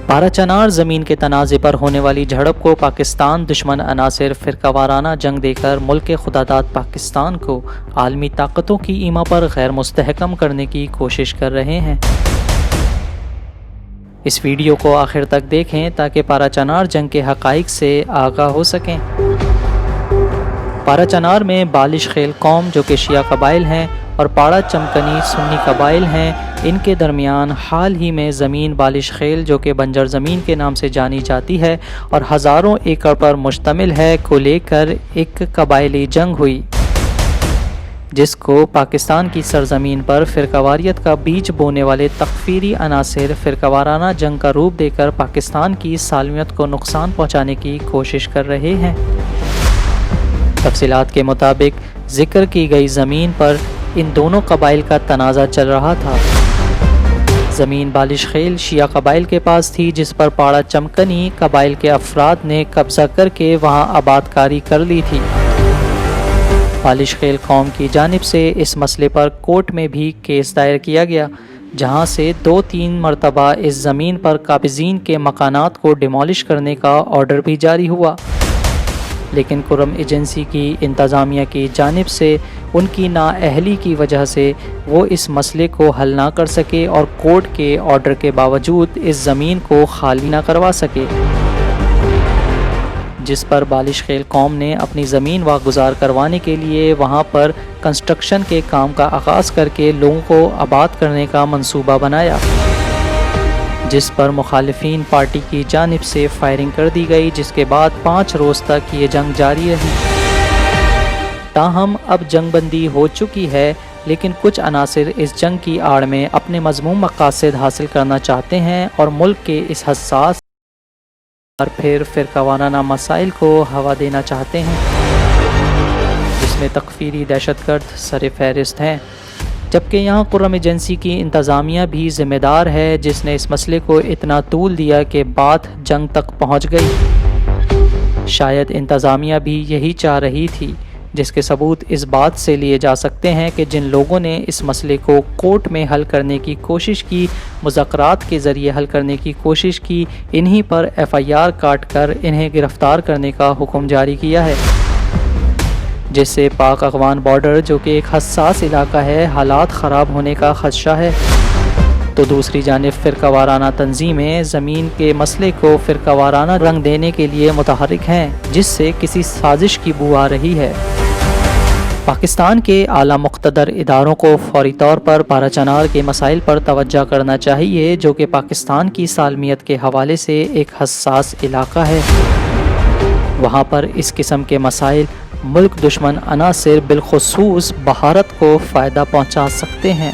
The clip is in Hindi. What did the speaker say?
पाराचनार ज़मीन के तनाज़े पर होने वाली झड़प को पाकिस्तान दुश्मन अनासिर फ़िरकावाराना जंग देकर मुल्क खुदादाद पाकिस्तान को आलमी ताकतों की ईमा पर गैर मुस्तहकम करने की कोशिश कर रहे हैं। इस वीडियो को आखिर तक देखें ताकि पाराचनार जंग के हक़ाइक़ से आगाह हो सकें। पाराचनार में बालिश खेल कौम जो कि शिया कबाइल हैं और पाड़ा चमकनी सुन्नी कबाइल हैं, इनके दरमियान हाल ही में ज़मीन बालिश खेल जो कि बंजर ज़मीन के नाम से जानी जाती है और हज़ारों एकड़ पर मुश्तमिल है को लेकर एक कबायली जंग हुई, जिसको पाकिस्तान की सरज़मीन पर फ़िरकावारियत का बीज बोने वाले तकफ़ीरी अनासिर फ़िरकावाराना जंग का रूप देकर पाकिस्तान की सालमियत को नुकसान पहुँचाने की कोशिश कर रहे हैं। तफसीलात के मुताबिक ज़िक्र की गई ज़मीन पर इन दोनों कबाइल का तनाज़ा चल रहा था। ज़मीन बालिश खेल शिया कबाइल के पास थी, जिस पर पाड़ा चमकनी कबाइल के अफराद ने कब्ज़ा करके वहां आबादकारी कर ली थी। बालिश खेल कौम की जानिब से इस मसले पर कोर्ट में भी केस दायर किया गया, जहां से 2-3 मरतबा इस ज़मीन पर काबिज़ीन के मकानात को डिमोलिश करने का ऑर्डर भी जारी हुआ, लेकिन कुरम एजेंसी की इंतज़ामिया की जानिब से उनकी नाअहली की वजह से वो इस मसले को हल ना कर सके और कोर्ट के ऑर्डर के बावजूद इस ज़मीन को खाली ना करवा सके, जिस पर बालिश खेल कौम ने अपनी ज़मीन वागुज़ार करवाने के लिए वहाँ पर कंस्ट्रक्शन के काम का आगाज़ करके लोगों को आबाद करने का मंसूबा बनाया, जिस पर मुखालिफिन पार्टी की जानिब से फायरिंग कर दी गई, जिसके बाद 5 रोज़ तक ये जंग जारी रही। ताहम अब जंगबंदी हो चुकी है, लेकिन कुछ अनासिर इस जंग की आड़ में अपने मज़मूम मकासद हासिल करना चाहते हैं और मुल्क के इस हसास और फिर फ़िरकावाराना मसाइल को हवा देना चाहते हैं, जिसमें तकफ़ीरी दहशतगर्द सर फहरिस्त हैं, जबकि यहाँ कुर्रम एजेंसी की इंतज़ामिया भी ज़िम्मेदार है, जिसने इस मसले को इतना तूल दिया कि बात जंग तक पहुँच गई। शायद इंतज़ामिया भी यही चाह रही थी, जिसके सबूत इस बात से लिए जा सकते हैं कि जिन लोगों ने इस मसले को कोर्ट में हल करने की कोशिश की, मुज़ाकरात के ज़रिए हल करने की कोशिश की, इन्हीं पर FIR काट कर इन्हें गिरफ़्तार करने का हुक्म जारी किया है, जिससे पाक अफ़गान बॉर्डर जो कि एक हसास इलाका है, हालात ख़राब होने का ख़दशा है। तो दूसरी जानिब फ़िरकावाराना तंजीमें ज़मीन के मसले को फ़िरकावाराना रंग देने के लिए मुतहर्रिक हैं, जिससे किसी साजिश की बू आ रही है। पाकिस्तान के आला मुक़्तदर इदारों को फ़ौरी तौर पर पाराचनार के मसाइल पर तवज्जो करना चाहिए, जो कि पाकिस्तान की सालमियत के हवाले से एक हसास इलाका है। वहाँ पर इस किस्म के मसाइल मुल्क दुश्मन अनासिर बिलखुसूस भारत को फ़ायदा पहुँचा सकते हैं।